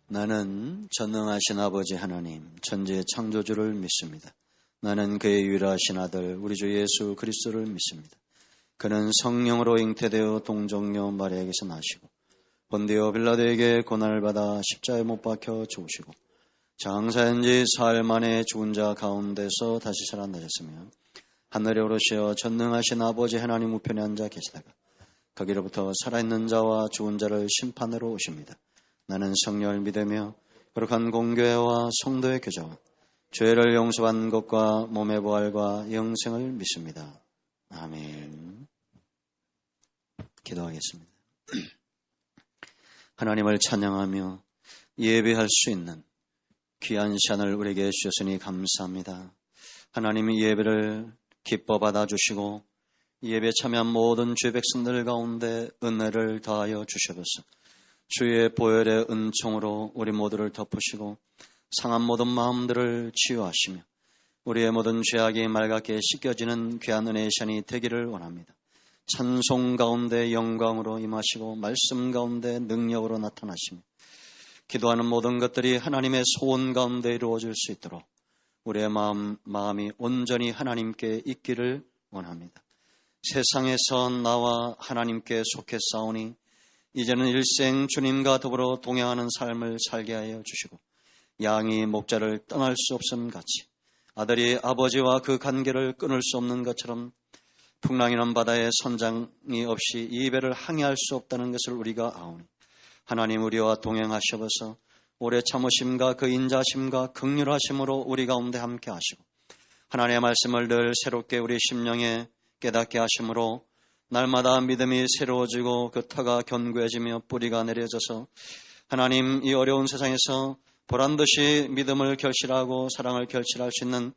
나는 전능하신 아버지 하나님, 천지의 창조주를 믿습니다. 나는 그의 유일하신 아들, 우리 주 예수 그리스도를 믿습니다. 그는 성령으로 잉태되어 동정녀 마리아에게서 나시고 본디오 빌라도에게 고난을 받아 십자가에 못 박혀 죽으시고 장사한 지 사흘 만에 죽은 자 가운데서 다시 살아나셨으며 하늘에 오르시어 전능하신 아버지 하나님 우편에 앉아 계시다가 거기로부터 살아있는 자와 죽은 자를 심판으로 오십니다. 나는 성령을 믿으며 거룩한 공교회와 성도의 교제와 죄를 용서받는 것과 몸의 부활과 영생을 믿습니다. 아멘. 기도하겠습니다. 하나님을 찬양하며 예배할 수 있는 귀한 시간을 우리에게 주셨으니 감사합니다. 하나님이 예배를 기뻐 받아주시고 예배에 참여한 모든 주의 백성들 가운데 은혜를 더하여 주셔서 주의 보혈의 은총으로 우리 모두를 덮으시고 상한 모든 마음들을 치유하시며 우리의 모든 죄악이 맑게 씻겨지는 귀한 은혜의 시간이 되기를 원합니다. 찬송 가운데 영광으로 임하시고 말씀 가운데 능력으로 나타나시며 기도하는 모든 것들이 하나님의 소원 가운데 이루어질 수 있도록 우리의 마음이 온전히 하나님께 있기를 원합니다. 세상에서 나와 하나님께 속해 싸우니 이제는 일생 주님과 더불어 동행하는 삶을 살게 하여 주시고 양이 목자를 떠날 수 없음 같이 아들이 아버지와 그 관계를 끊을 수 없는 것처럼 풍랑이는 바다에 선장이 없이 이 배를 항해할 수 없다는 것을 우리가 아오니 하나님 우리와 동행하셔서 오래 참으심과 그 인자심과 긍휼하심으로 우리 가운데 함께 하시고 하나님의 말씀을 늘 새롭게 우리 심령에 깨닫게 하심으로 날마다 믿음이 새로워지고 그 터가 견고해지며 뿌리가 내려져서 하나님 이 어려운 세상에서 보란듯이 믿음을 결실하고 사랑을 결실할 수 있는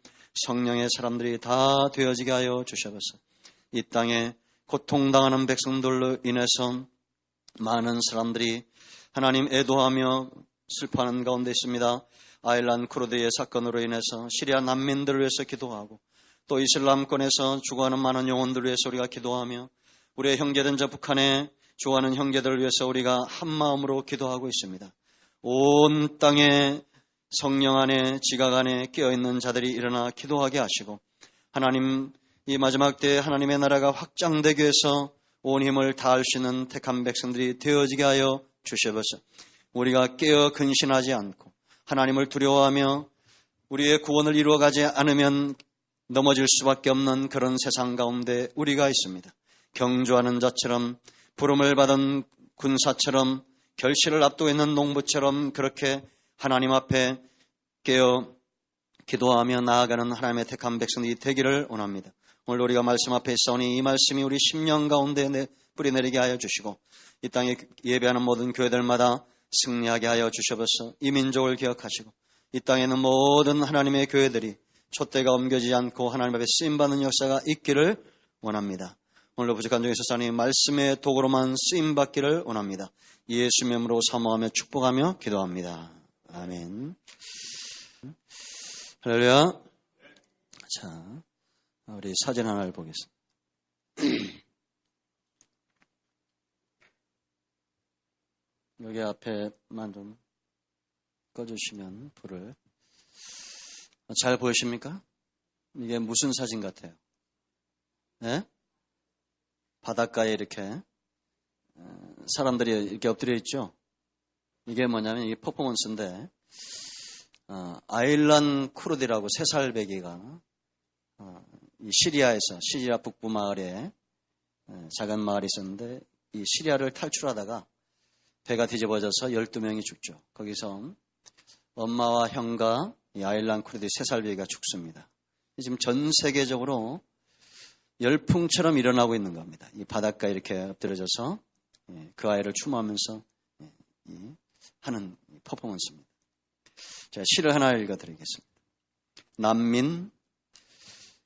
성령의 사람들이 다 되어지게 하여 주셔서 이 땅에 고통당하는 백성들로 인해서 많은 사람들이 하나님 애도하며 슬퍼하는 가운데 있습니다. 아일란 쿠르드의 사건으로 인해서 시리아 난민들을 위해서 기도하고 또 이슬람권에서 죽어가는 많은 영혼들을 위해서 우리가 기도하며 우리의 형제된 저 북한에 죽어가는 형제들을 위해서 우리가 한마음으로 기도하고 있습니다. 온 땅에 성령 안에 지각 안에 깨어있는 자들이 일어나 기도하게 하시고 하나님 이 마지막 때에 하나님의 나라가 확장되기 위해서 온 힘을 다할 수 있는 택한 백성들이 되어지게 하여 주셔서 우리가 깨어 근신하지 않고 하나님을 두려워하며 우리의 구원을 이루어가지 않으면 넘어질 수밖에 없는 그런 세상 가운데 우리가 있습니다. 경주하는 자처럼 부름을 받은 군사처럼 결실을 앞두고 있는 농부처럼 그렇게 하나님 앞에 깨어 기도하며 나아가는 하나님의 택한 백성들이 되기를 원합니다. 오늘 우리가 말씀 앞에 있사오니 이 말씀이 우리 심령 가운데 뿌리내리게 하여 주시고 이 땅에 예배하는 모든 교회들마다 승리하게 하여 주셔서 이 민족을 기억하시고 이 땅에 있는 모든 하나님의 교회들이 촛대가 옮겨지지 않고 하나님 앞에 쓰임받는 역사가 있기를 원합니다. 오늘도 부족한 중에 있어서 말씀의 도구로만 쓰임받기를 원합니다. 예수의 이름으로 사모하며 축복하며 기도합니다. 아멘. 할렐루야. 자, 우리 사진 하나를 보겠습니다. 여기 앞에만 좀 꺼주시면 불을. 잘 보이십니까? 이게 무슨 사진 같아요? 네? 바닷가에 이렇게 사람들이 이렇게 엎드려 있죠? 이게 뭐냐면 이게 퍼포먼스인데 아일란 쿠르드라고 3살배기가 이 시리아 북부 마을에 작은 마을이 있었는데 이 시리아를 탈출하다가 배가 뒤집어져서 12명이 죽죠. 거기서 엄마와 형과 이 아일란 쿠르드 3살배기가 죽습니다. 지금 전 세계적으로 열풍처럼 일어나고 있는 겁니다. 이 바닷가에 이렇게 엎드려져서 그 아이를 추모하면서 하는 퍼포먼스입니다. 제가 시를 하나 읽어드리겠습니다. 난민,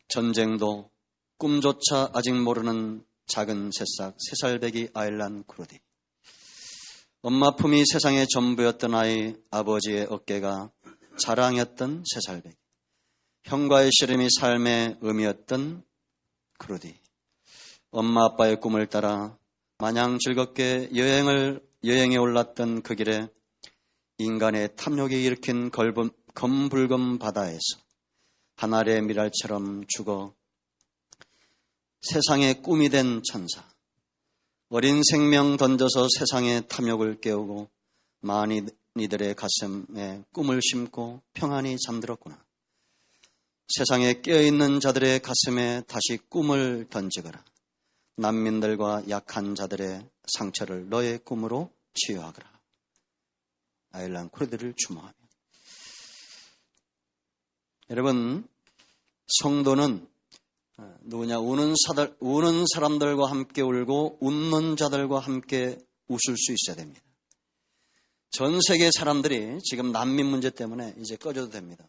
전쟁도 꿈조차 아직 모르는 작은 새싹 3살배기 아일란 쿠르드. 엄마 품이 세상의 전부였던 아이, 아버지의 어깨가 자랑이었던 3살배기. 형과의 씨름이 삶의 의미였던 쿠르드. 엄마 아빠의 꿈을 따라 마냥 즐겁게 여행에 올랐던 그 길에 인간의 탐욕이 일으킨 검붉은 바다에서 한 알의 미랄처럼 죽어 세상의 꿈이 된 천사, 어린 생명 던져서 세상의 탐욕을 깨우고 많은 이들의 가슴에 꿈을 심고 평안히 잠들었구나. 세상에 깨어있는 자들의 가슴에 다시 꿈을 던지거라. 난민들과 약한 자들의 상처를 너의 꿈으로 치유하거라. 아일란 코르드를 추모하며. 여러분, 성도는 누구냐? 우는 사람들과 함께 울고 웃는 자들과 함께 웃을 수 있어야 됩니다. 전 세계 사람들이 지금 난민 문제 때문에 이제 꺼져도 됩니다.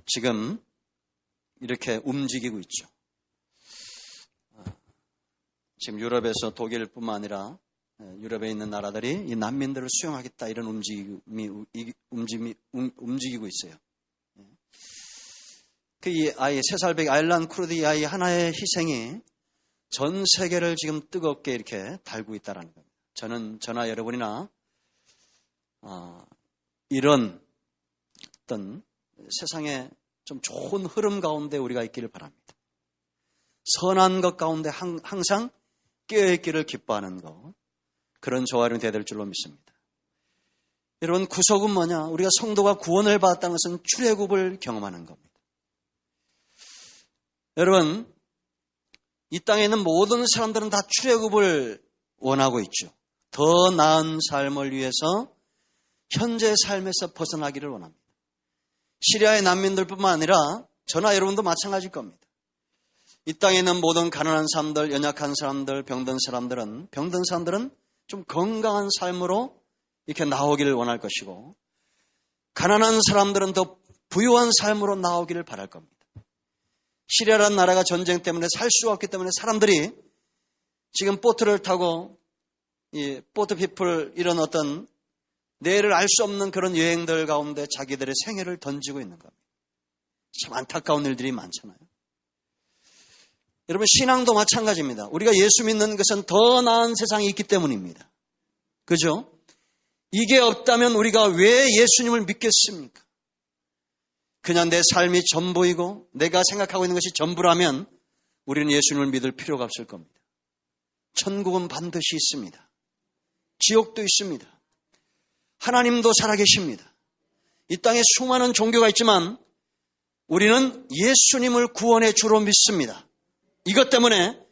지금 이렇게 움직이고 있죠. 지금 유럽에서 독일뿐만 아니라 유럽에 있는 나라들이 이 난민들을 수용하겠다 이런 움직이고 있어요. 그 이 아이 3살배기 아일란 쿠르드 이 아이 하나의 희생이 전 세계를 지금 뜨겁게 이렇게 달고 있다는 겁니다. 저나 여러분이나 이런 어떤 세상에 좀 좋은 흐름 가운데 우리가 있기를 바랍니다. 선한 것 가운데 항상 깨어있기를 기뻐하는 것, 그런 저와 여러분이 되어야 될 줄로 믿습니다. 여러분, 구속은 뭐냐? 우리가 성도가 구원을 받았다는 것은 출애굽을 경험하는 겁니다. 여러분, 이 땅에 있는 모든 사람들은 다 출애굽을 원하고 있죠. 더 나은 삶을 위해서 현재 삶에서 벗어나기를 원합니다. 시리아의 난민들뿐만 아니라 저나 여러분도 마찬가지일 겁니다. 이 땅에 있는 모든 가난한 사람들, 연약한 사람들, 병든 사람들은 좀 건강한 삶으로 이렇게 나오기를 원할 것이고, 가난한 사람들은 더 부유한 삶으로 나오기를 바랄 겁니다. 시리아라는 나라가 전쟁 때문에 살 수가 없기 때문에 사람들이 지금 보트를 타고 이 보트 피플 이런 어떤 내일을 알 수 없는 그런 여행들 가운데 자기들의 생애를 던지고 있는 겁니다. 참 안타까운 일들이 많잖아요. 여러분, 신앙도 마찬가지입니다. 우리가 예수 믿는 것은 더 나은 세상이 있기 때문입니다. 그죠? 이게 없다면 우리가 왜 예수님을 믿겠습니까? 그냥 내 삶이 전부이고 내가 생각하고 있는 것이 전부라면 우리는 예수님을 믿을 필요가 없을 겁니다. 천국은 반드시 있습니다. 지옥도 있습니다. 하나님도 살아계십니다. 이 땅에 수많은 종교가 있지만 우리는 예수님을 구원의 주로 믿습니다. 이것 때문에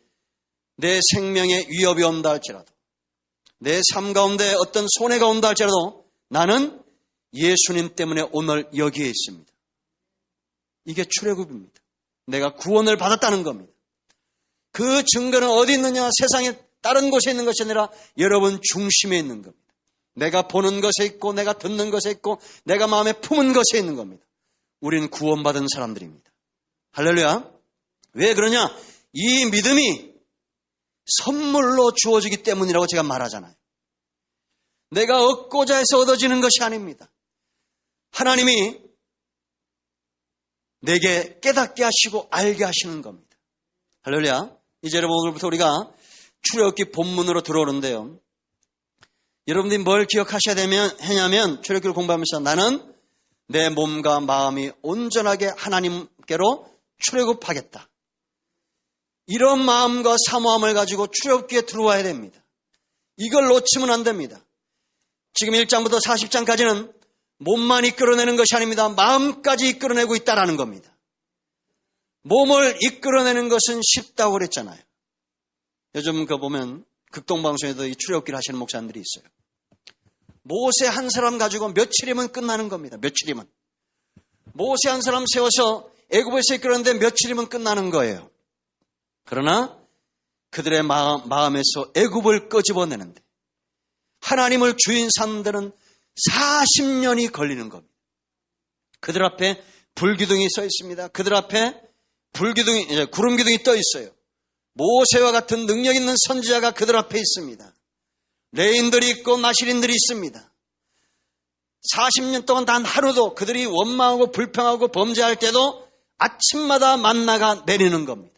내 생명에 위협이 온다 할지라도, 내 삶 가운데 어떤 손해가 온다 할지라도 나는 예수님 때문에 오늘 여기에 있습니다. 이게 출애굽입니다. 내가 구원을 받았다는 겁니다. 그 증거는 어디 있느냐? 세상에 다른 곳에 있는 것이 아니라 여러분 중심에 있는 겁니다. 내가 보는 것에 있고 내가 듣는 것에 있고 내가 마음에 품은 것에 있는 겁니다. 우리는 구원받은 사람들입니다. 할렐루야. 왜 그러냐? 이 믿음이 선물로 주어지기 때문이라고 제가 말하잖아요. 내가 얻고자 해서 얻어지는 것이 아닙니다. 하나님이 내게 깨닫게 하시고 알게 하시는 겁니다. 할렐루야. 이제 여러분, 오늘부터 우리가 출애굽기 본문으로 들어오는데요. 여러분들이 뭘 기억하셔야 하냐면 출애굽기를 공부하면서 나는 내 몸과 마음이 온전하게 하나님께로 출애굽하겠다. 이런 마음과 사모함을 가지고 출애굽기에 들어와야 됩니다. 이걸 놓치면 안 됩니다. 지금 1장부터 40장까지는 몸만 이끌어내는 것이 아닙니다. 마음까지 이끌어내고 있다는 겁니다. 몸을 이끌어내는 것은 쉽다고 그랬잖아요. 요즘 보면 극동방송에도 이 출애굽기를 하시는 목사님들이 있어요. 모세 한 사람 가지고 며칠이면 끝나는 겁니다. 며칠이면. 모세 한 사람 세워서 애굽에서 이끌었는데 며칠이면 끝나는 거예요. 그러나 그들의 마음에서 애굽을 끄집어내는데 하나님을 주인 삼는 데는 40년이 걸리는 겁니다. 그들 앞에 불기둥이 서 있습니다. 그들 앞에 구름 기둥이 떠 있어요. 모세와 같은 능력 있는 선지자가 그들 앞에 있습니다. 레인들이 있고 나시린들이 있습니다. 40년 동안 단 하루도 그들이 원망하고 불평하고 범죄할 때도 아침마다 만나가 내리는 겁니다.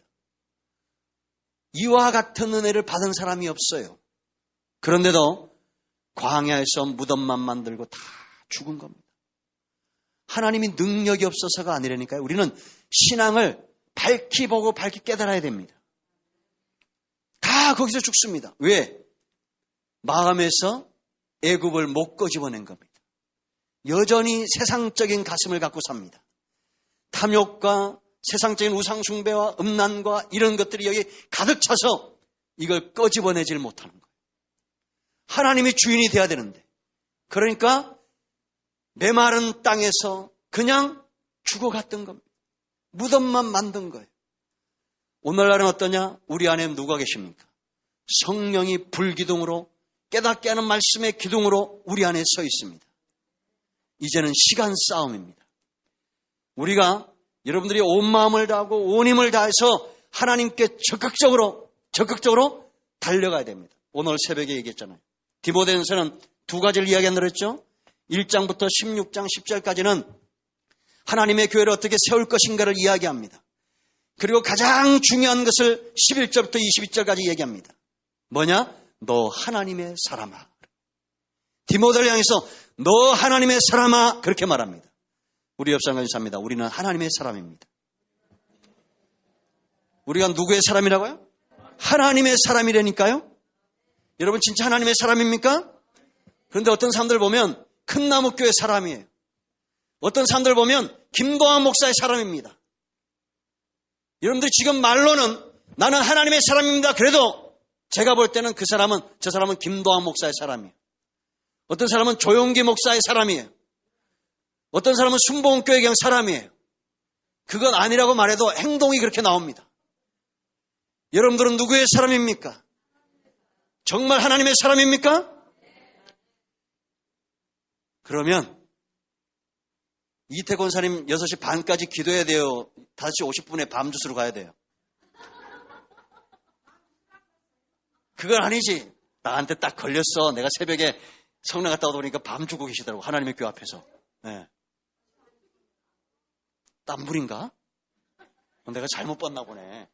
이와 같은 은혜를 받은 사람이 없어요. 그런데도 광야에서 무덤만 만들고 다 죽은 겁니다. 하나님이 능력이 없어서가 아니라니까요. 우리는 신앙을 밝히 보고 밝히 깨달아야 됩니다. 다 거기서 죽습니다. 왜? 마음에서 애굽을 못 꺼집어낸 겁니다. 여전히 세상적인 가슴을 갖고 삽니다. 탐욕과 세상적인 우상숭배와 음란과 이런 것들이 여기 가득 차서 이걸 꺼집어내질 못하는 거예요. 하나님이 주인이 돼야 되는데, 그러니까 메마른 땅에서 그냥 죽어갔던 겁니다. 무덤만 만든 거예요. 오늘날은 어떠냐? 우리 안에 누가 계십니까? 성령이 불기둥으로, 깨닫게 하는 말씀의 기둥으로 우리 안에 서 있습니다. 이제는 시간 싸움입니다. 우리가 여러분들이 온 마음을 다하고 온 힘을 다해서 하나님께 적극적으로 달려가야 됩니다. 오늘 새벽에 얘기했잖아요. 디모데전서는 두 가지를 이야기한다고 했죠. 1장부터 16장 10절까지는 하나님의 교회를 어떻게 세울 것인가를 이야기합니다. 그리고 가장 중요한 것을 11절부터 22절까지 얘기합니다. 뭐냐? 너 하나님의 사람아. 디모데를 향해서 너 하나님의 사람아, 그렇게 말합니다. 우리 옆사람과 삽니다. 우리는 하나님의 사람입니다. 우리가 누구의 사람이라고요? 하나님의 사람이라니까요. 여러분 진짜 하나님의 사람입니까? 그런데 어떤 사람들 보면 큰 나무교회 사람이에요. 어떤 사람들 보면 김도환 목사의 사람입니다. 여러분들 지금 말로는 나는 하나님의 사람입니다. 그래도 제가 볼 때는 저 사람은 김도환 목사의 사람이에요. 어떤 사람은 조용기 목사의 사람이에요. 어떤 사람은 순복음교회 그냥 사람이에요. 그건 아니라고 말해도 행동이 그렇게 나옵니다. 여러분들은 누구의 사람입니까? 정말 하나님의 사람입니까? 그러면 이태 권사님 6시 반까지 기도해야 돼요? 5시 50분에 밤주스로 가야 돼요? 그건 아니지. 나한테 딱 걸렸어. 내가 새벽에 성당 갔다 오다 보니까 밤 주고 계시더라고. 하나님의 교회 앞에서. 네. 땀불인가? 내가 잘못 봤나 보네.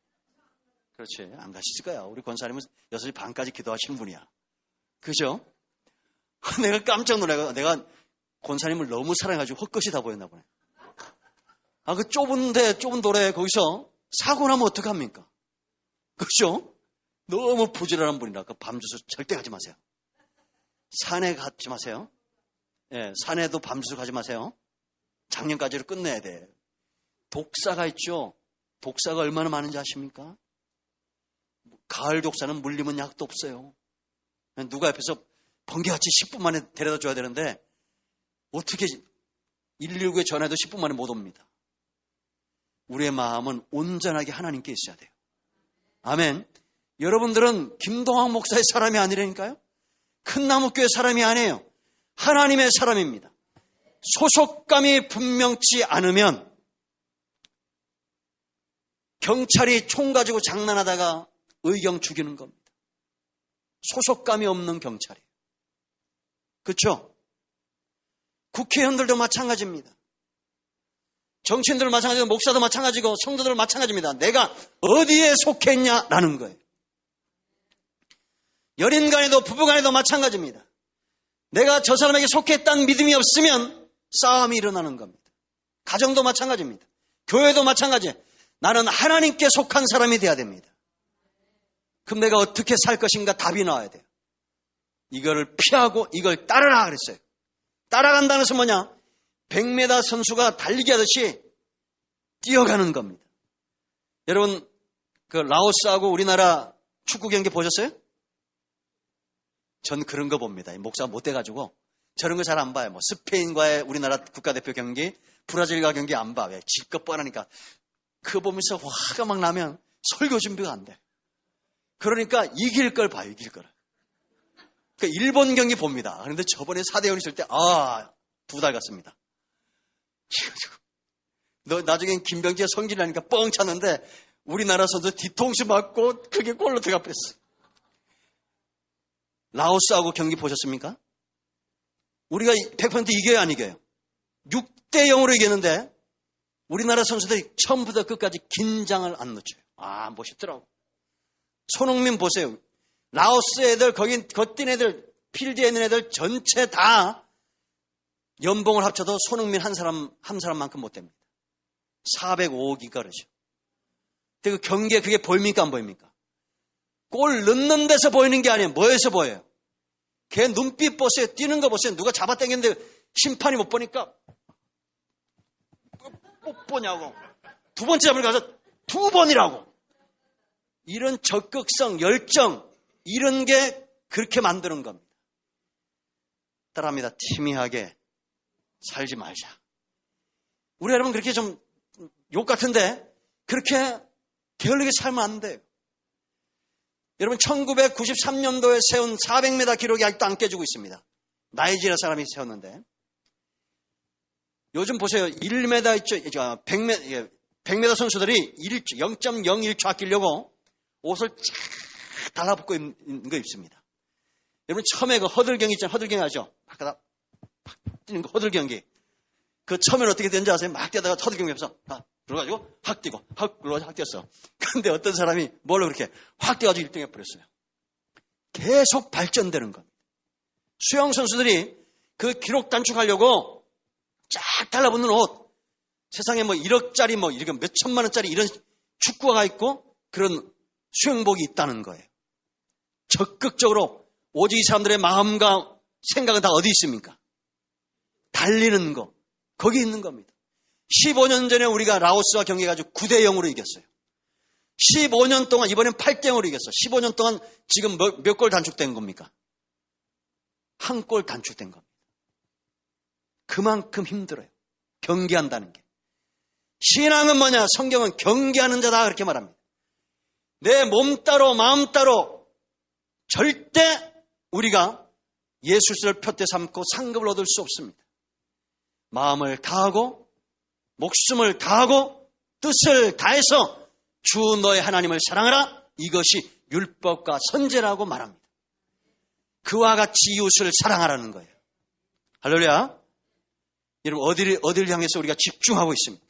그렇지. 안 가시을 거야. 우리 권사님은 6시 반까지 기도하시는 분이야. 그죠? 내가 깜짝 놀라고. 내가 권사님을 너무 사랑해가지고 헛것이 다 보였나 보네. 그 좁은 도로에 거기서 사고 나면 어떡합니까? 그죠? 너무 부지런한 분이라 그 밤주스 절대 가지 마세요. 산에 가지 마세요. 예, 산에도 밤주스 가지 마세요. 작년까지로 끝내야 돼. 독사가 있죠. 독사가 얼마나 많은지 아십니까? 가을 독사는 물리면 약도 없어요. 누가 옆에서 번개같이 10분 만에 데려다 줘야 되는데 어떻게 119에 전화해도 10분 만에 못 옵니다. 우리의 마음은 온전하게 하나님께 있어야 돼요. 아멘. 여러분들은 김동학 목사의 사람이 아니라니까요. 큰 나무교회 사람이 아니에요. 하나님의 사람입니다. 소속감이 분명치 않으면 경찰이 총 가지고 장난하다가 의경 죽이는 겁니다. 소속감이 없는 경찰이에요. 그렇죠? 국회의원들도 마찬가지입니다. 정치인들도 마찬가지고 목사도 마찬가지고 성도들 마찬가지입니다. 내가 어디에 속했냐라는 거예요. 연인간에도 부부간에도 마찬가지입니다. 내가 저 사람에게 속했다는 믿음이 없으면 싸움이 일어나는 겁니다. 가정도 마찬가지입니다. 교회도 마찬가지예요. 나는 하나님께 속한 사람이 돼야 됩니다. 그럼 내가 어떻게 살 것인가 답이 나와야 돼요. 이거를 피하고 이걸 따르라 그랬어요. 따라간다는 것은 뭐냐? 100m 선수가 달리기 하듯이 뛰어가는 겁니다. 여러분 그 라오스하고 우리나라 축구 경기 보셨어요? 전 그런 거 봅니다. 목사가 못 돼가지고 저런 거 잘 안 봐요. 뭐 스페인과의 우리나라 국가대표 경기, 브라질과 경기 안 봐. 왜? 질 것 뻔하니까. 그거 보면서 화가 막 나면 설교 준비가 안 돼. 그러니까 이길 걸 봐요. 이길 걸. 그러니까 일본 경기 봅니다. 그런데 저번에 4대0 있을 때 2달 갔습니다. 너 나중엔 김병지가 성질나니까 뻥 찼는데 우리나라 선수 뒤통수 맞고 그게 골로 들어가 버렸어. 라오스하고 경기 보셨습니까? 우리가 100% 이겨요, 안 이겨요? 6대0으로 이겼는데 우리나라 선수들이 처음부터 끝까지 긴장을 안 놓쳐요. 멋있더라고. 손흥민 보세요. 라오스 애들, 거기 뛴 애들 필드에 있는 애들 전체 다 연봉을 합쳐도 손흥민 한 사람만큼 못 됩니다. 405억인가 그러죠. 근데 그 경기에 그게 보입니까 안 보입니까? 골 넣는 데서 보이는 게 아니에요. 뭐에서 보여요? 걔 눈빛 보세요. 뛰는 거 보세요. 누가 잡아당겼는데 심판이 못 보니까 못 보냐고. 두 번째 잡으러 가서 두 번이라고. 이런 적극성, 열정, 이런 게 그렇게 만드는 겁니다. 따라합니다. 티미하게 살지 말자. 우리 여러분 그렇게 좀 욕 같은데 그렇게 게을르게 살면 안 돼요. 여러분 1993년도에 세운 400m 기록이 아직도 안 깨지고 있습니다. 나이지리아 사람이 세웠는데 요즘 보세요. 1m 있죠. 100m 선수들이 0.01초 아끼려고 옷을 쫙 달라붙고 있는 거 입습니다. 여러분 처음에 그 허들 경기 있잖아요. 허들 경기 하죠. 막 뛰는 거 허들 경기. 그 처음에는 어떻게 되는지 아세요? 막 뛰다가 허들 경기 하면서 그래가지고 확 뛰고 확 뛰었어. 그런데 어떤 사람이 뭘로 그렇게 확 뛰어가지고 1등 해버렸어요. 계속 발전되는 겁니다. 수영 선수들이 그 기록 단축하려고 쫙 달라붙는 옷. 세상에 뭐 1억짜리 뭐 이렇게 몇 천만 원짜리 이런 축구화가 있고 그런 수영복이 있다는 거예요. 적극적으로 오직 이 사람들의 마음과 생각은 다 어디 있습니까? 달리는 거. 거기 있는 겁니다. 15년 전에 우리가 라오스와 경기해가지고 9대0으로 이겼어요. 15년 동안, 이번엔 8대0으로 이겼어요. 15년 동안 지금 몇 골 단축된 겁니까? 한 골 단축된 겁니다. 그만큼 힘들어요. 경기한다는 게. 신앙은 뭐냐? 성경은 경기하는 자다 그렇게 말합니다. 내 몸 따로 마음 따로 절대 우리가 예수를 표대 삼고 상급을 얻을 수 없습니다. 마음을 다하고 목숨을 다하고 뜻을 다해서 주 너의 하나님을 사랑하라. 이것이 율법과 선제라고 말합니다. 그와 같이 이웃을 사랑하라는 거예요. 할렐루야. 여러분 어디를 향해서 우리가 집중하고 있습니까?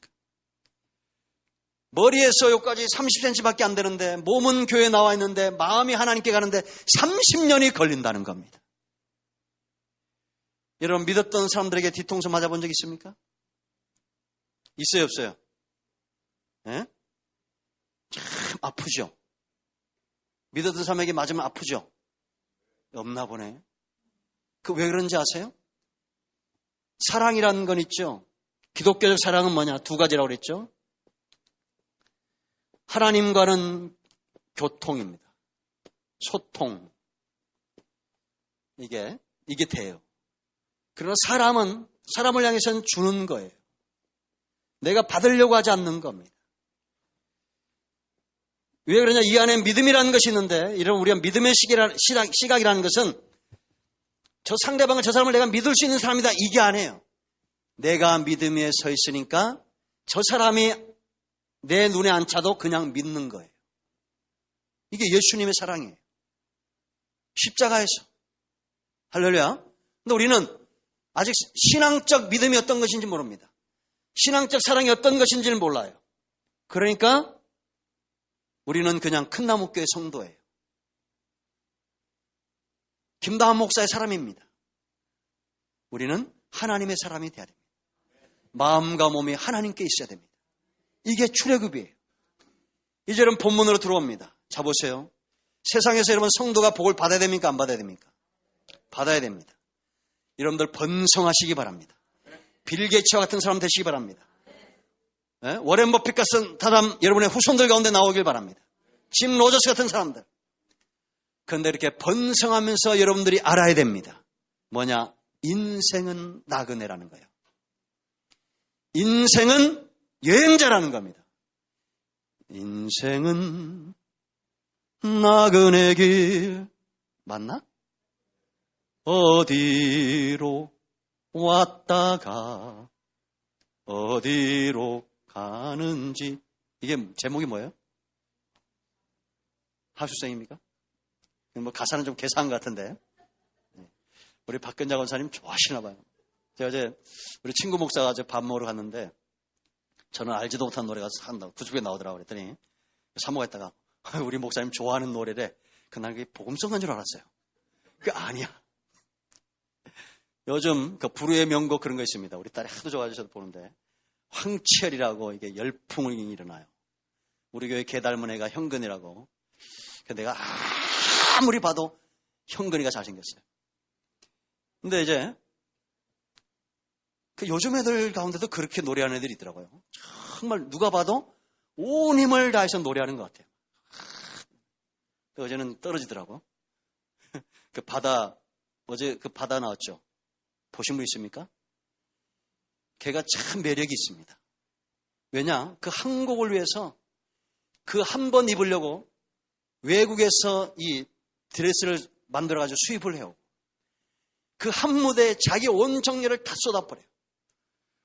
머리에서 여기까지 30cm밖에 안 되는데 몸은 교회에 나와 있는데 마음이 하나님께 가는데 30년이 걸린다는 겁니다. 여러분 믿었던 사람들에게 뒤통수 맞아본 적 있습니까? 있어요 없어요? 네? 참 아프죠? 믿었던 사람에게 맞으면 아프죠? 없나 보네. 그 왜 그런지 아세요? 사랑이라는 건 있죠. 기독교적 사랑은 뭐냐? 두 가지라고 그랬죠. 하나님과는 교통입니다. 소통. 이게 돼요. 그러나 사람을 향해서는 주는 거예요. 내가 받으려고 하지 않는 겁니다. 왜 그러냐? 이 안에 믿음이라는 것이 있는데, 이런 우리가 믿음의 시각이라는 것은 저 상대방을, 저 사람을 내가 믿을 수 있는 사람이다. 이게 아니에요. 내가 믿음에 서 있으니까 저 사람이 내 눈에 안 차도 그냥 믿는 거예요. 이게 예수님의 사랑이에요. 십자가에서. 할렐루야. 근데 우리는 아직 신앙적 믿음이 어떤 것인지 모릅니다. 신앙적 사랑이 어떤 것인지를 몰라요. 그러니까 우리는 그냥 큰 나무교회 성도예요. 김다한 목사의 사람입니다. 우리는 하나님의 사람이 돼야 됩니다. 마음과 몸이 하나님께 있어야 됩니다. 이게 출애굽이에요. 이제 여러분 본문으로 들어옵니다. 자 보세요. 세상에서 여러분 성도가 복을 받아야 됩니까? 안 받아야 됩니까? 받아야 됩니다. 여러분들 번성하시기 바랍니다. 빌 게이츠와 같은 사람 되시기 바랍니다. 네? 워렌 버핏 같은 사람 여러분의 후손들 가운데 나오길 바랍니다. 짐 로저스 같은 사람들. 그런데 이렇게 번성하면서 여러분들이 알아야 됩니다. 뭐냐? 인생은 나그네라는 거예요. 인생은 여행자라는 겁니다. 인생은 나그네 길. 맞나? 어디로 왔다가 어디로 가는지. 이게 제목이 뭐예요? 하수생입니까? 뭐 가사는 좀 개사한 것 같은데. 우리 박근자 권사님 좋아하시나 봐요. 제가 어제 우리 친구 목사가 어제 밥 먹으러 갔는데 저는 알지도 못한 노래가 구축에 나오더라고 그랬더니 사모가 있다가 우리 목사님 좋아하는 노래래. 그날 그게 복음성인 줄 알았어요. 그게 아니야. 요즘 그 불후의 명곡 그런 거 있습니다. 우리 딸이 하도 좋아하셔서 보는데 황치열이라고 이게 열풍이 일어나요. 우리 교회 개 닮은 애가 형근이라고. 내가 아무리 봐도 형근이가 잘생겼어요. 근데 이제 그 요즘 애들 가운데도 그렇게 노래하는 애들이 있더라고요. 정말 누가 봐도 온 힘을 다해서 노래하는 것 같아요. 어제는 떨어지더라고요. 그 바다, 어제 그 바다 나왔죠? 보신 분 있습니까? 걔가 참 매력이 있습니다. 왜냐? 그 한 곡을 위해서 그 한 번 입으려고 외국에서 이 드레스를 만들어가지고 수입을 해요. 그 한 무대에 자기 온 정열을 다 쏟아버려요.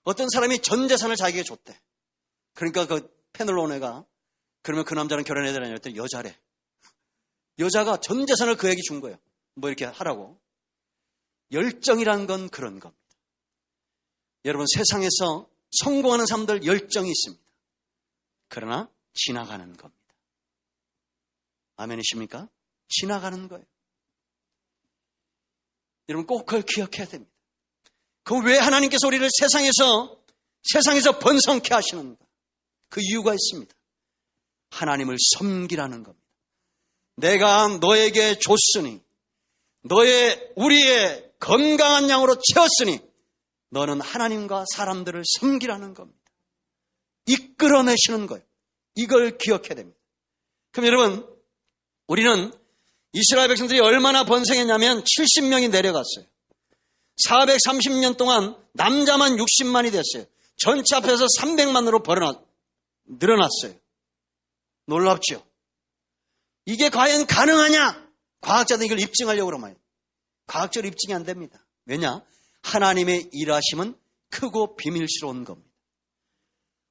어떤 사람이 전 재산을 자기에게 줬대. 그러니까 그 패널 온 애가 그러면 그 남자는 결혼해야 되느냐 했더니 여자래. 여자가 전 재산을 그에게 준 거예요. 뭐 이렇게 하라고. 열정이란 건 그런 겁니다. 여러분 세상에서 성공하는 사람들 열정이 있습니다. 그러나 지나가는 겁니다. 아멘이십니까? 지나가는 거예요. 여러분 꼭 그걸 기억해야 됩니다. 그럼 왜 하나님께서 우리를 세상에서 번성케 하시는가? 그 이유가 있습니다. 하나님을 섬기라는 겁니다. 내가 너에게 줬으니 우리의 건강한 양으로 채웠으니 너는 하나님과 사람들을 섬기라는 겁니다. 이끌어내시는 거예요. 이걸 기억해야 됩니다. 그럼 여러분 우리는 이스라엘 백성들이 얼마나 번성했냐면 70명이 내려갔어요. 430년 동안 남자만 60만이 됐어요. 전체 합해서 300만으로 늘어났어요. 놀랍죠? 이게 과연 가능하냐? 과학자들은 이걸 입증하려고 그러면 과학적으로 입증이 안 됩니다. 왜냐? 하나님의 일하심은 크고 비밀스러운 겁니다.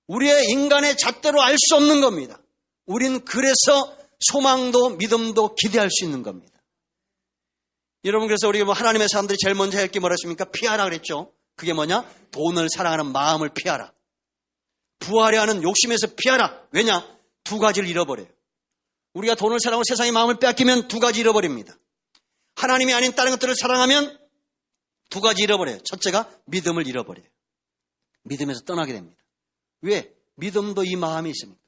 우리의 인간의 잣대로 알 수 없는 겁니다. 우린 그래서 소망도 믿음도 기대할 수 있는 겁니다. 여러분 그래서 우리 하나님의 사람들이 제일 먼저 할 게 뭐라 했습니까? 피하라 그랬죠. 그게 뭐냐? 돈을 사랑하는 마음을 피하라. 부하려 하는 욕심에서 피하라. 왜냐? 두 가지를 잃어버려요. 우리가 돈을 사랑하고 세상의 마음을 빼앗기면 두 가지 잃어버립니다. 하나님이 아닌 다른 것들을 사랑하면 두 가지 잃어버려요. 첫째가 믿음을 잃어버려요. 믿음에서 떠나게 됩니다. 왜? 믿음도 이 마음이 있습니다.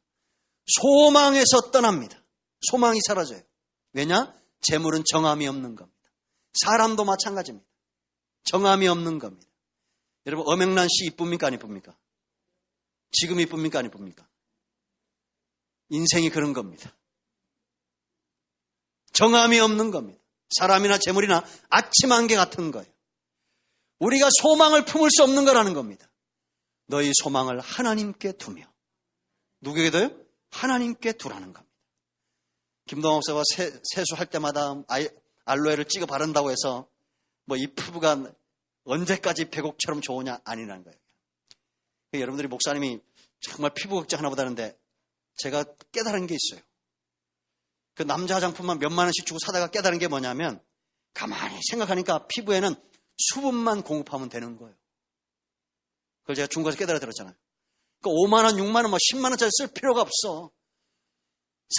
소망에서 떠납니다. 소망이 사라져요. 왜냐? 재물은 정함이 없는 겁니다. 사람도 마찬가지입니다. 정함이 없는 겁니다. 여러분 엄영란 씨 이쁩니까? 안 이쁩니까? 지금 이쁩니까? 안 이쁩니까? 인생이 그런 겁니다. 정함이 없는 겁니다. 사람이나 재물이나 아침 안개 같은 거예요. 우리가 소망을 품을 수 없는 거라는 겁니다. 너희 소망을 하나님께 두며 누구에게 둬요? 하나님께 두라는 겁니다. 김동학 목사가 세수할 때마다 알로에를 찍어 바른다고 해서 뭐 이 피부가 언제까지 백옥처럼 좋으냐 아니라는 거예요. 여러분들이 목사님이 정말 피부 걱정 하나 보다는데 제가 깨달은 게 있어요. 그 남자 화장품만 몇만 원씩 주고 사다가 깨달은 게 뭐냐면 가만히 생각하니까 피부에는 수분만 공급하면 되는 거예요. 그걸 제가 중국에서 깨달아 들었잖아요. 그러니까 5만 원, 6만 원, 뭐 10만 원짜리 쓸 필요가 없어.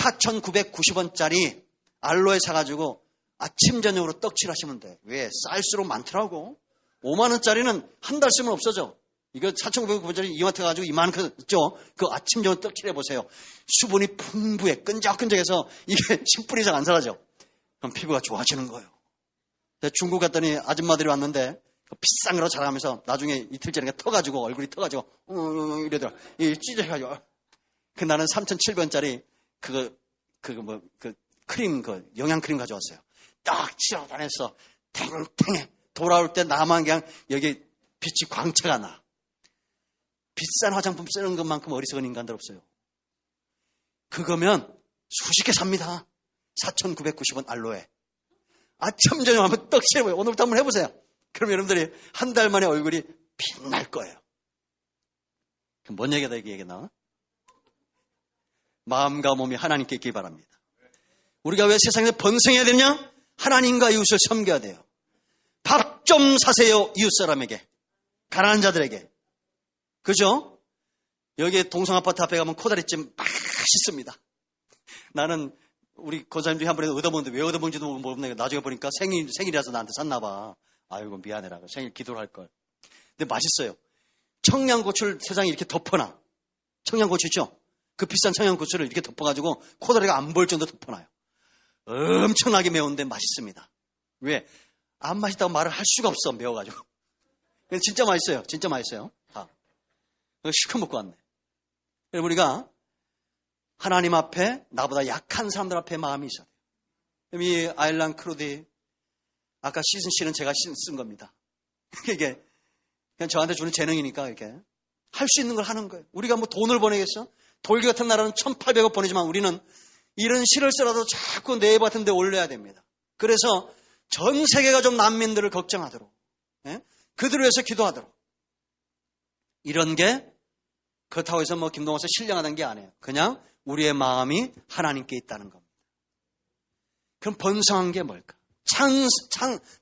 4,990원짜리 알로에 사가지고 아침 저녁으로 떡칠 하시면 돼. 왜? 쌀수록 많더라고. 5만 원짜리는 한 달 쓰면 없어져. 이거 4,990원짜리 이마트 가지고 이만큼 있죠. 그 아침 저녁 떡칠 해보세요. 수분이 풍부해. 끈적끈적해서 이게 10분 이상 안 사라져. 그럼 피부가 좋아지는 거예요. 중국 갔더니 아줌마들이 왔는데 비싼 거로 자랑하면서 나중에 이틀 전에 터가지고 얼굴이 터가지고 이러더라. 찢어가지고. 나는 3,700원짜리 그 크림, 영양 크림 가져왔어요. 딱 칠하고 다녔어. 탱탱해. 돌아올 때 나만 그냥 여기 빛이 광채가 나. 비싼 화장품 쓰는 것만큼 어리석은 인간들 없어요. 그거면 수십 개 삽니다. 4,990원 알로에. 아침 저녁 한번 떡 칠해보세요. 오늘부터 한번 해보세요. 그럼 여러분들이 한 달 만에 얼굴이 빛날 거예요. 그럼 뭔 얘기다 이게 나와? 마음과 몸이 하나님께 있기 바랍니다. 우리가 왜 세상에서 번성해야 되냐? 하나님과 이웃을 섬겨야 돼요. 밥 좀 사세요. 이웃 사람에게. 가난한 자들에게. 그죠? 여기 동성아파트 앞에 가면 코다리찜 맛있습니다. 나는 우리 권사님 중에 한 분이 얻어먹는데 왜 얻어먹는지도 모르는데 나중에 보니까 생일이라서 나한테 샀나 봐. 아이고 미안해라고 생일 기도를 할 걸. 근데 맛있어요. 청양고추를 세상에 이렇게 덮어놔. 청양고추 있죠? 그 비싼 청양고추를 이렇게 덮어가지고 코다리가 안 보일 정도 덮어놔요. 엄청나게 매운데 맛있습니다. 왜? 안 맛있다고 말을 할 수가 없어. 매워가지고. 진짜 맛있어요. 진짜 맛있어요. 다. 실컷 먹고 왔네. 그래서 우리가 하나님 앞에 나보다 약한 사람들 앞에 마음이 있어야 돼요. 이 아일란 크루디 아까 시즌 씨는 제가 쓴 겁니다. 이게 그냥 저한테 주는 재능이니까 이렇게 할 수 있는 걸 하는 거예요. 우리가 뭐 돈을 보내겠어? 돌기 같은 나라는 1,800억 보내지만 우리는 이런 시를 쓰라도 자꾸 네이버 같은 데 올려야 됩니다. 그래서 전 세계가 좀 난민들을 걱정하도록, 그들을 위해서 기도하도록. 이런 게 그렇다고 해서 뭐 김동호서 신령하다는 게 아니에요. 그냥 우리의 마음이 하나님께 있다는 겁니다. 그럼 번성한 게 뭘까?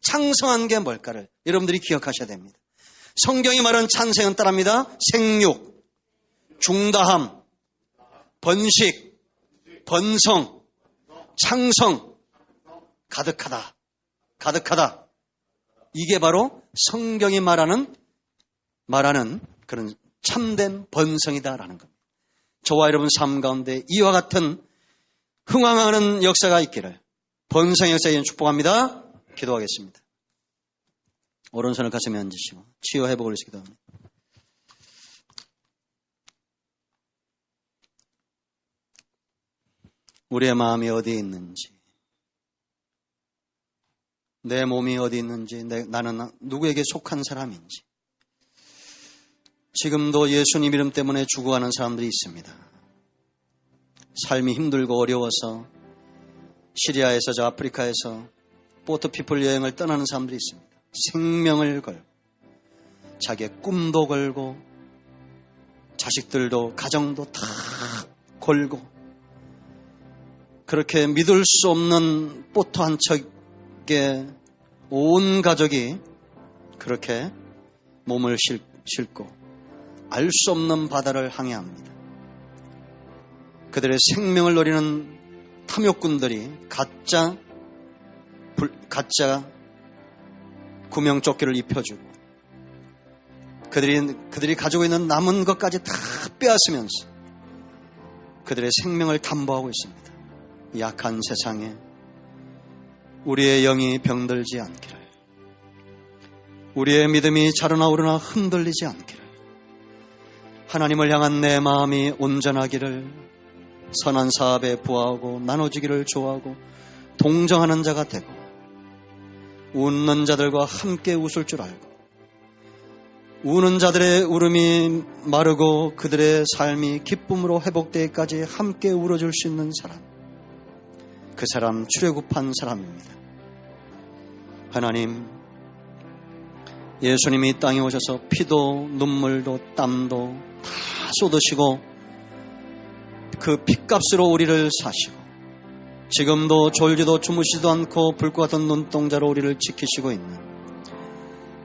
창성한 게 뭘까를 여러분들이 기억하셔야 됩니다. 성경이 말하는 찬생은 따라합니다. 생육, 중다함, 번식, 번성, 창성, 가득하다. 가득하다. 이게 바로 성경이 말하는 그런 참된 번성이다라는 겁니다. 저와 여러분 삶 가운데 이와 같은 흥황하는 역사가 있기를 번성의 역사에 축복합니다. 기도하겠습니다. 오른손을 가슴에 얹으시고 치유 회복을 위해서 기도합니다. 우리의 마음이 어디에 있는지, 내 몸이 어디 있는지, 나는 누구에게 속한 사람인지, 지금도 예수님 이름 때문에 죽어가는 사람들이 있습니다. 삶이 힘들고 어려워서 시리아에서 저 아프리카에서 보트피플 여행을 떠나는 사람들이 있습니다. 생명을 걸고 자기의 꿈도 걸고 자식들도 가정도 다 걸고 그렇게 믿을 수 없는 보트 한 척에 온 가족이 그렇게 몸을 싣고 알 수 없는 바다를 항해합니다. 그들의 생명을 노리는 탐욕꾼들이 가짜 구명조끼를 입혀주고 그들이 가지고 있는 남은 것까지 다 빼앗으면서 그들의 생명을 담보하고 있습니다. 약한 세상에 우리의 영이 병들지 않기를, 우리의 믿음이 자르나 오르나 흔들리지 않기를, 하나님을 향한 내 마음이 온전하기를, 선한 사업에 부하고 나눠주기를 좋아하고 동정하는 자가 되고 웃는 자들과 함께 웃을 줄 알고 우는 자들의 울음이 마르고 그들의 삶이 기쁨으로 회복되기까지 함께 울어줄 수 있는 사람, 그 사람 출애굽한 사람입니다. 하나님, 예수님이 이 땅에 오셔서 피도 눈물도 땀도 다 쏟으시고 그 핏값으로 우리를 사시고 지금도 졸지도 주무시지도 않고 불과 같은 눈동자로 우리를 지키시고 있는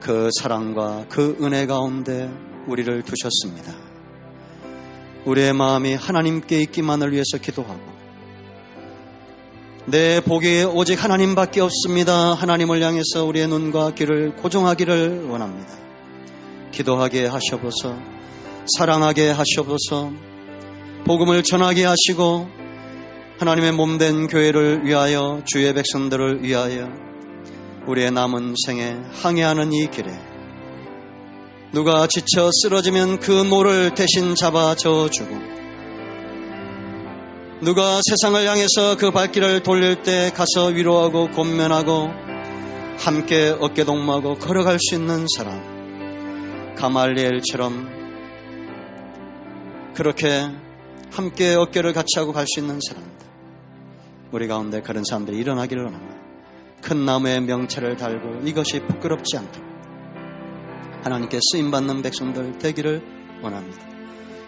그 사랑과 그 은혜 가운데 우리를 두셨습니다. 우리의 마음이 하나님께 있기만을 위해서 기도하고 내 복이 오직 하나님밖에 없습니다. 하나님을 향해서 우리의 눈과 귀를 고정하기를 원합니다. 기도하게 하셔보소, 사랑하게 하셔보소, 복음을 전하게 하시고 하나님의 몸된 교회를 위하여 주의 백성들을 위하여 우리의 남은 생에 항해하는 이 길에 누가 지쳐 쓰러지면 그 노를 대신 잡아 저어주고 누가 세상을 향해서 그 발길을 돌릴 때 가서 위로하고 권면하고 함께 어깨동무하고 걸어갈 수 있는 사람, 가말리엘처럼 그렇게 함께 어깨를 같이 하고 갈 수 있는 사람들, 우리 가운데 그런 사람들이 일어나기를 원합니다. 큰 나무에 명찰을 달고 이것이 부끄럽지 않도록 하나님께 쓰임받는 백성들 되기를 원합니다.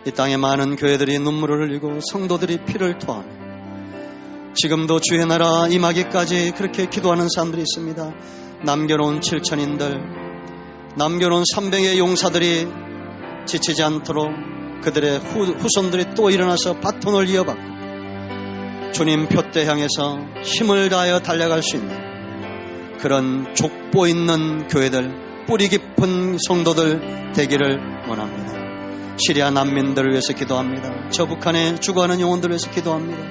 이 땅에 많은 교회들이 눈물을 흘리고 성도들이 피를 토하며 지금도 주의 나라 임하기까지 그렇게 기도하는 사람들이 있습니다. 남겨놓은 7천인들, 남겨놓은 300의 용사들이 지치지 않도록 그들의 후손들이 또 일어나서 바톤을 이어받고 주님 표대 향해서 힘을 다하여 달려갈 수 있는 그런 족보 있는 교회들, 뿌리 깊은 성도들 되기를 원합니다. 시리아 난민들을 위해서 기도합니다. 저 북한에 죽어가는 영혼들을 위해서 기도합니다.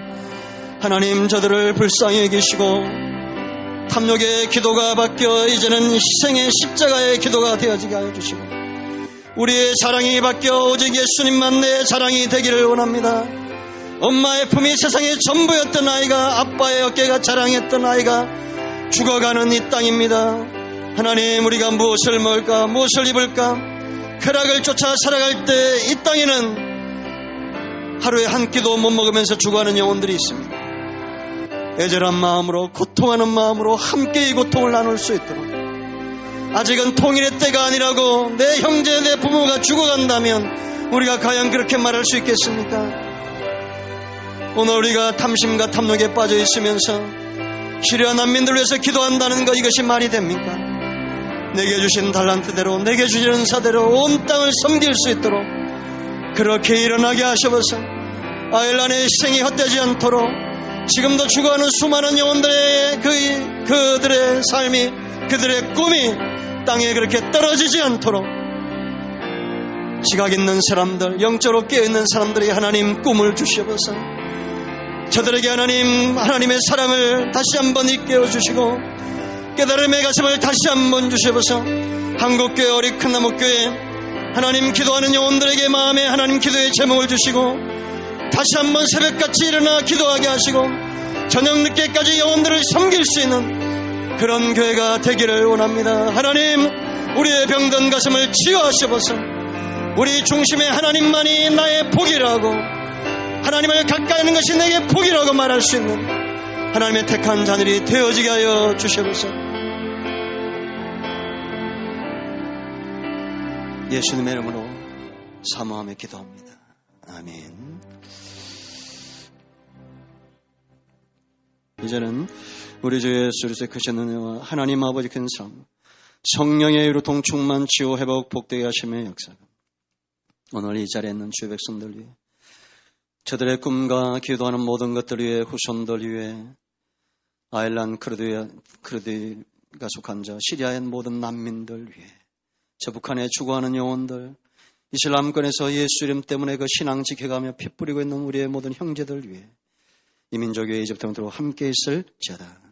하나님, 저들을 불쌍히 여기시고 탐욕의 기도가 바뀌어 이제는 희생의 십자가의 기도가 되어지게 하여 주시고, 우리의 자랑이 바뀌어 오직 예수님만 내 자랑이 되기를 원합니다. 엄마의 품이 세상의 전부였던 아이가, 아빠의 어깨가 자랑했던 아이가 죽어가는 이 땅입니다. 하나님, 우리가 무엇을 먹을까, 무엇을 입을까, 쾌락을 쫓아 살아갈 때 이 땅에는 하루에 한 끼도 못 먹으면서 죽어가는 영혼들이 있습니다. 애절한 마음으로, 고통하는 마음으로 함께 이 고통을 나눌 수 있도록, 아직은 통일의 때가 아니라고 내 형제, 내 부모가 죽어간다면 우리가 과연 그렇게 말할 수 있겠습니까? 오늘 우리가 탐심과 탐욕에 빠져 있으면서 시리아 난민들 위해서 기도한다는 것, 이것이 말이 됩니까? 내게 주신 달란트대로, 내게 주신 은사대로 온 땅을 섬길 수 있도록 그렇게 일어나게 하셔서 아일란의 희생이 헛되지 않도록, 지금도 죽어가는 수많은 영혼들의 그들의 삶이, 그들의 꿈이 땅에 그렇게 떨어지지 않도록, 지각 있는 사람들, 영적으로 깨어있는 사람들이 하나님 꿈을 주시옵소서. 저들에게 하나님의 사랑을 다시 한번 일깨워 주시고 깨달음의 가슴을 다시 한번 주시옵소서. 한국교회, 어리큰 나무교회, 하나님 기도하는 영혼들에게 마음에 하나님 기도의 제목을 주시고 다시 한번 새벽같이 일어나 기도하게 하시고 저녁 늦게까지 영혼들을 섬길 수 있는 그런 교회가 되기를 원합니다. 하나님, 우리의 병든 가슴을 치유하시옵소서. 우리 중심에 하나님만이 나의 복이라고, 하나님을 가까이 하는 것이 내게 복이라고 말할 수 있는 하나님의 택한 자들이 되어지게 하여 주시옵소서. 예수님의 이름으로 사모하며 기도합니다. 아멘. 이제는 우리 주 예수 그리스도의 크신 은혜와 하나님 아버지 큰 사랑, 성령의 이로 동충만 치유 회복 복되게 하심의 역사가 오늘 이 자리에 있는 주의 백성들 위해, 저들의 꿈과 기도하는 모든 것들 위해, 후손들 위해, 아일란 크르드가 속한 자 시리아의 모든 난민들 위해, 저 북한에 죽어가는 영혼들, 이슬람권에서 예수 이름 때문에 그 신앙 지켜가며 피 뿌리고 있는 우리의 모든 형제들 위해, 이 민족 위에 이제부터 함께 있을지어다.